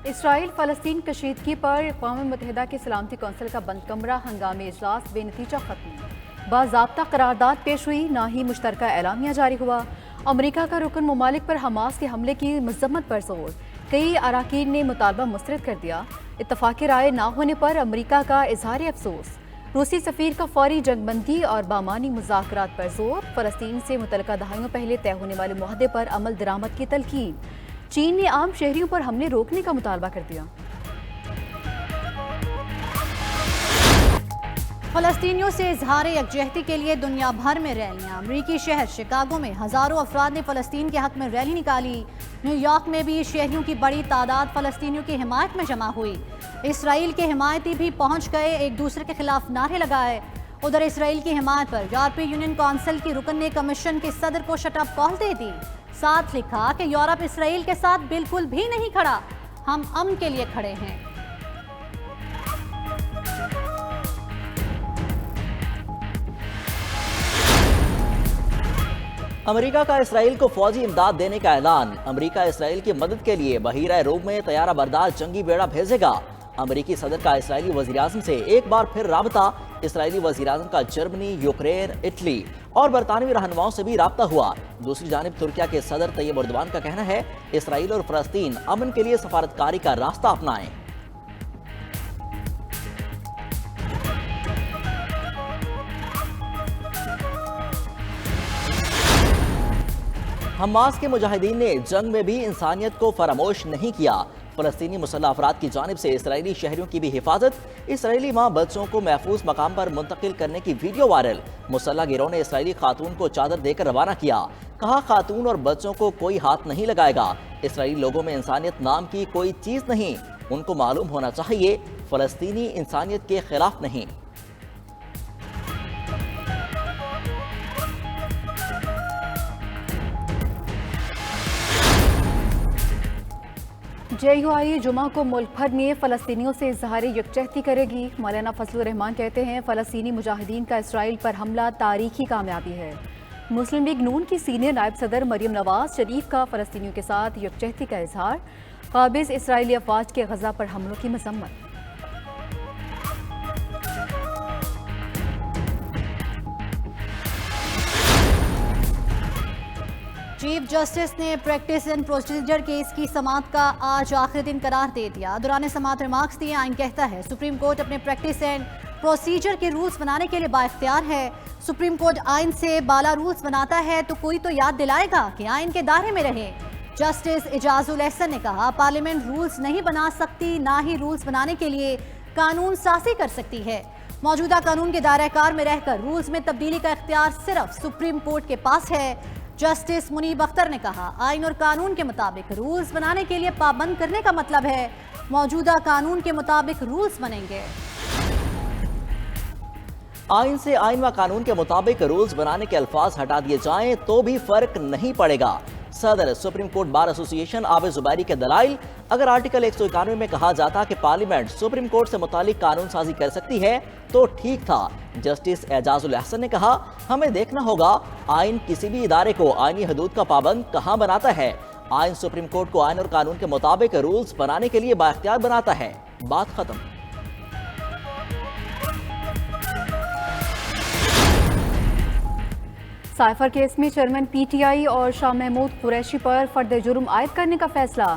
Israel फ़लस्तीन कशीदगी पर अक़वाम मुत्तहिदा की सलामती कौंसिल का बंद कमरा हंगामी इजलास बेनतीजा खत्म। बाज़ाब्ता करारदाद पेश हुई, ना ही मुश्तरका एलामिया जारी हुआ। अमरीका का रुकन ममालिक पर हमास के हमले की मज़म्मत पर जोर। कई अराकीन ने मुतालबा मुस्तरद कर दिया। इत्तफ़ाक़ी राय ना होने पर अमरीका का इजहार अफसोस। रूसी सफ़ीर का फौरी जंगबंदी और बामानी मुज़ाकरात पर जोर। फ़लस्तीन से मुतल्लिका दहाइयों पहले तय होने वाले मुआहदे पर अमल दरामद की तलकीन। चीन ने आम शहरियों पर हमले रोकने का मुतालबा कर दिया। फ़लस्तीनियों से इजहार यकजहती के लिए दुनिया भर में रैलियां। अमरीकी शहर शिकागो में हज़ारों अफराद ने फ़लस्तीन के हक में रैली निकाली। न्यूयॉर्क में भी शहरियों की बड़ी तादाद फ़लस्तीनियों की हिमायत में जमा हुई। इसराइल के हिमायती भी पहुंच गए, एक दूसरे के खिलाफ नारे लगाए। उधर इसराइल की हिमायत पर यूरोपीय यूनियन कौंसिल की रुकन ने कमीशन के सदर को शटअप कॉल दे दी। साथ लिखा कि यूरोप इसराइल के साथ बिल्कुल भी नहीं खड़ा, हम अमन के लिए खड़े हैं। अमेरिका का इसराइल को फौजी इमदाद देने का ऐलान। अमेरिका इसराइल की मदद के लिए बहीरा रूम में तैयारा बरदार जंगी बेड़ा भेजेगा। अमेरिकी सदर का इसराइली वज़ीर-ए-आज़म से एक बार फिर राबता। इसराइली वज़ीर-ए-आज़म का जर्मनी, यूक्रेन, इटली और बरतानवी रहनुमाओं से भी राब्ता हुआ। दूसरी जानिब तुर्किया के सदर तैयब एर्दोगान का कहना है इसराइल और फ़लस्तीन अमन के लिए सफारतकारी का रास्ता अपनाएं। हमास के मुजाहिदीन ने जंग में भी इंसानियत को फरामोश नहीं किया। फ़लस्तीनी मुसल्लह अफराद की जानिब से इसराइली शहरियों की भी हिफाजत। इसराइली माँ बच्चों को महफूज मकाम पर मुंतकिल करने की वीडियो वायरल। मुसल्लह गिरोह ने इसराइली खातून को चादर देकर रवाना किया। कहा खातून और बच्चों को कोई हाथ नहीं लगाएगा। इसराइली लोगों में इंसानियत नाम की कोई चीज़ नहीं। उनको मालूम होना चाहिए फ़लस्तीनी इंसानियत के खिलाफ नहीं। JUI जुमा को मुल्क भर में फ़लस्तीनियों से इजहार यकजहती करेगी। मौलाना फजलुर रहमान कहते हैं फ़लस्तीनी मुजाहिदीन का इसराइल पर हमला तारीखी कामयाबी है। मुस्लिम लीग नून की सीनियर नायब सदर मरियम नवाज शरीफ का फ़लस्तीनियों के साथ यकजहती का इजहार। काबिज़ इसराइली अफवाज के गजा पर हमलों की मजम्मत। चीफ जस्टिस ने प्रैक्टिस एंड प्रोसीजर केस की समाअत का आज आखिरी दिन करार दे दिया। दौरान समाअत रिमार्क्स दिए। आइन कहता है सुप्रीम कोर्ट अपने प्रैक्टिस एंड प्रोसीजर के रूल्स बनाने के लिए बाइख्तियार है। सुप्रीम कोर्ट आइन से बाला रूल्स बनाता है तो कोई तो याद दिलाएगा कि आइन के दायरे में रहे। जस्टिस इजाजुल एहसन ने कहा पार्लियामेंट रूल्स नहीं बना सकती, ना ही रूल्स बनाने के लिए कानून साजी कर सकती है। मौजूदा कानून के दायरा कार में रहकर रूल्स में तब्दीली का इख्तियार सिर्फ सुप्रीम कोर्ट के पास है। जस्टिस मुनीब अख्तर ने कहा आइन और कानून के मुताबिक रूल्स बनाने के लिए पाबंद करने का मतलब है मौजूदा कानून के मुताबिक रूल्स बनेंगे। आइन से आइन व कानून के मुताबिक रूल्स बनाने के अल्फाज हटा दिए जाएं तो भी फर्क नहीं पड़ेगा। सदर supreme court bar association Abid Zubairi के दलाइल। अगर आर्टिकल 191 में कहा जाता कि पार्लियामेंट सुप्रीम कोर्ट से मुतालिक कानून साजी कर सकती है तो ठीक था। जस्टिस एजाजुल एहसन ने कहा हमें देखना होगा आइन किसी भी इदारे को आइनी हदूद का पाबंद कहां बनाता है। आइन सुप्रीम कोर्ट को आइन और कानून के मुताबिक रूल्स बनाने के लिए बाइख्तियार बनाता है। बात खत्म। साइफर केस में चेयरमैन PTI और शाह महमूद कुरैशी पर फर्द जुर्म आयद करने का फैसला।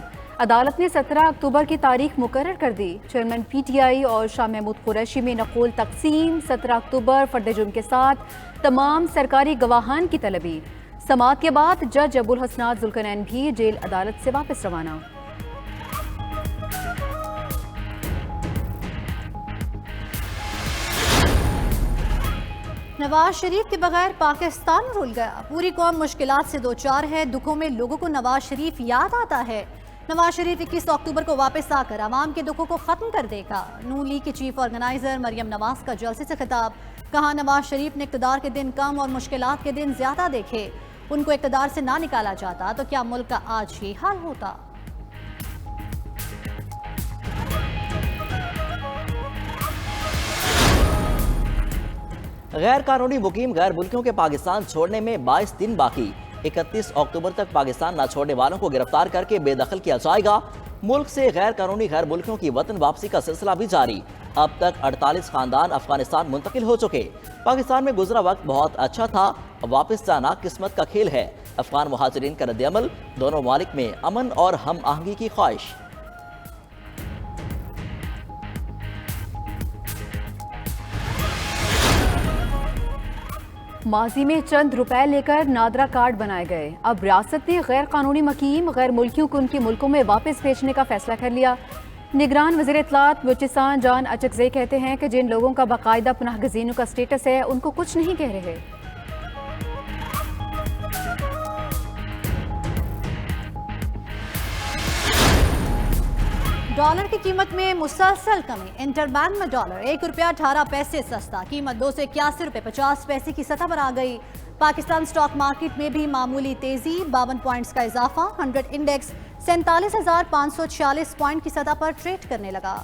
अदालत ने 17 अक्टूबर की तारीख मुकर्रर कर दी। चेयरमैन PTI और शाह महमूद कुरैशी में नकुल तकसीम 17 अक्टूबर फर्द जुर्म के साथ तमाम सरकारी गवाहान की तलबी। समाअत के बाद जज अबुल हसनात जुल्करनैन भी जेल अदालत से वापस रवाना। नवाज शरीफ के बगैर पाकिस्तान रुल गया। पूरी कौम मुश्किलात से दो चार है। दुखों में लोगों को नवाज शरीफ याद आता है। नवाज शरीफ 21 अक्टूबर को वापस आकर आवाम के दुखों को खत्म कर देगा। नून लीग की चीफ ऑर्गेनाइजर मरियम नवाज का जलसे से खिताब। कहा नवाज शरीफ ने इक़्तिदार के दिन कम और मुश्किलात के दिन ज्यादा देखे। उनको इक़्तिदार से ना निकाला जाता तो क्या मुल्क का आज ये हाल होता। गैर कानूनी मुकीम गैर मुल्कियों के पाकिस्तान छोड़ने में 22 दिन बाकी। 31 अक्टूबर तक पाकिस्तान न छोड़ने वालों को गिरफ्तार करके बेदखल किया जाएगा। मुल्क से गैर कानूनी गैर मुल्कियों की वतन वापसी का सिलसिला भी जारी। अब तक 48 खानदान अफगानिस्तान मुंतकिल हो चुके। पाकिस्तान में गुजरा वक्त बहुत अच्छा था, वापस जाना किस्मत का खेल है। अफगान मुहाजिरीन का रद्द-ए-अमल, दोनों ममालिक में अमन और हम आहंगी की ख्वाहिश। माजी में चंद रुपए लेकर नादरा कार्ड बनाए गए। अब रियासत ने गैर कानूनी मकीम गैर मुल्कियों को उनके मुल्कों में वापस भेजने का फैसला कर लिया। निगरान वज़ीर इत्तलात बलूचिस्तान जान अचकज़ई कहते हैं कि जिन लोगों का बाकायदा पनाह गज़ीनों का स्टेटस है उनको कुछ नहीं कह रहे। डॉलर की कीमत में मुसलसल कमी। इंटरबैंक में डॉलर 1 रुपया 18 पैसे सस्ता, कीमत 2 से 81 रुपये 50 पैसे की सतह पर आ गई। पाकिस्तान स्टॉक मार्केट में भी मामूली तेजी, 52 पॉइंट्स का इजाफा। 100 इंडेक्स 47,546 पॉइंट की सतह पर ट्रेड करने लगा।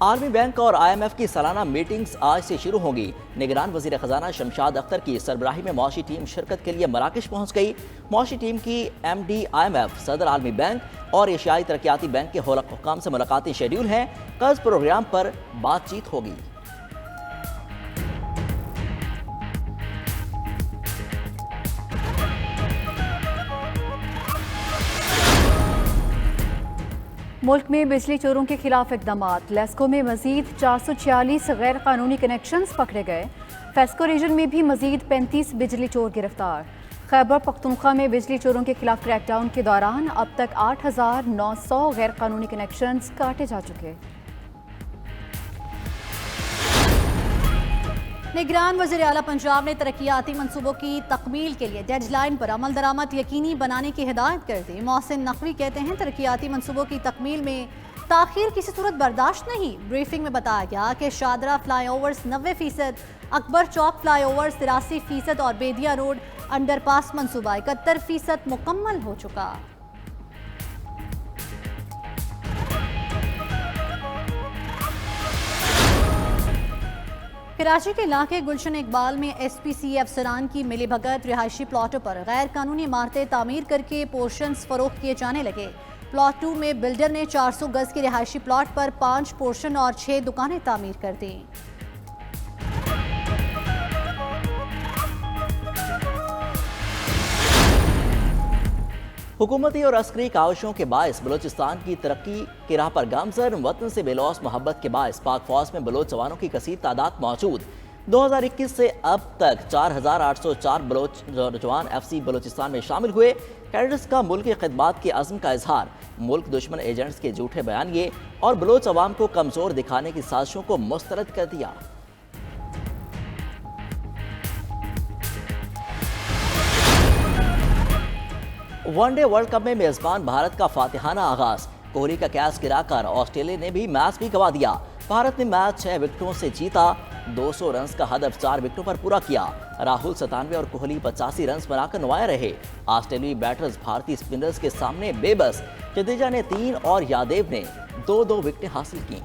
आर्मी बैंक और IMF की सालाना मीटिंग्स आज से शुरू होंगी। निगरान वजीर खजाना शमशाद अख्तर की सरबराही में मौशी टीम शिरकत के लिए मराकश पहुंच गई। मौशी टीम की MD IMF, सदर आलमी बैंक और एशियाई तरक्याती बैंक के हुकाम से मुलाकातें शेड्यूल हैं। कर्ज प्रोग्राम पर बातचीत होगी। मुल्क में बिजली चोरों के खिलाफ इकदाम। लेस्को में मजीद 446 गैर कानूनी कनेक्शंस पकड़े गए। फेस्को रीजन में भी मजीद 35 बिजली चोर गिरफ्तार। खैबर पख्तूनख्वा में बिजली चोरों के खिलाफ क्रैकडाउन के दौरान अब तक 8,900 गैर कानूनी कनेक्शंस काटे जा चुके। निगरान वज़ीर आला पंजाब ने तरक्याती मनसूबों की तकमील के लिए डेडलाइन पर अमल दरामद यकीनी बनाने की हिदायत कर दी। मोहसिन नकवी कहते हैं तरक्याती मनसूबों की तकमील में ताखीर किसी सूरत बर्दाश्त नहीं। ब्रीफिंग में बताया गया कि शादरा फ्लाईओवर्स 90%, अकबर चौक फ्लाईओवर 83% और बेदिया रोड अंडरपास मनसूबा 71% मुकम्मल हो चुका। कराची के इलाके गुलशन इकबाल में SPC अफसरान की मिलीभगत रिहायशी प्लॉटों पर गैर कानूनी इमारतें तामीर करके पोर्शंस फरोख्त किए जाने लगे। प्लॉट 2 में बिल्डर ने 400 गज के रिहायशी प्लॉट पर 5 पोर्शन और 6 दुकानें तामीर कर दी। हुकूमती और अस्करी काविशों के बायस बलूचिस्तान की तरक्की की राह पर गामजन। वतन से बेलौस मोहब्बत के बायस पाक फौज में बलोच जवानों की कसीर तादाद मौजूद। 2021 से अब तक 4,804 बलोच जवान FC बलूचिस्तान में शामिल हुए। कैडेट्स का मुल्क की खिदमात के अज़्म का इजहार। मुल्क दुश्मन एजेंट्स के झूठे बयानिए और बलोच अवाम को कमजोर दिखाने की साजिशों को मुस्तरद कर दिया। वनडे वर्ल्ड कप में मेजबान भारत का फातिहाना आगाज। कोहली का कैच गिराकर ऑस्ट्रेलिया ने भी मैच भी गंवा दिया। भारत ने मैच 6 विकेटों से जीता। 200 रन का हदफ 4 विकेटों पर पूरा किया। राहुल 97 और कोहली 85 रन बनाकर नुमाया रहे। ऑस्ट्रेलियाई बैटर्स भारतीय स्पिनर्स के सामने बेबस। जडेजा ने 3 और यादव ने 2-2 विकेटें हासिल की।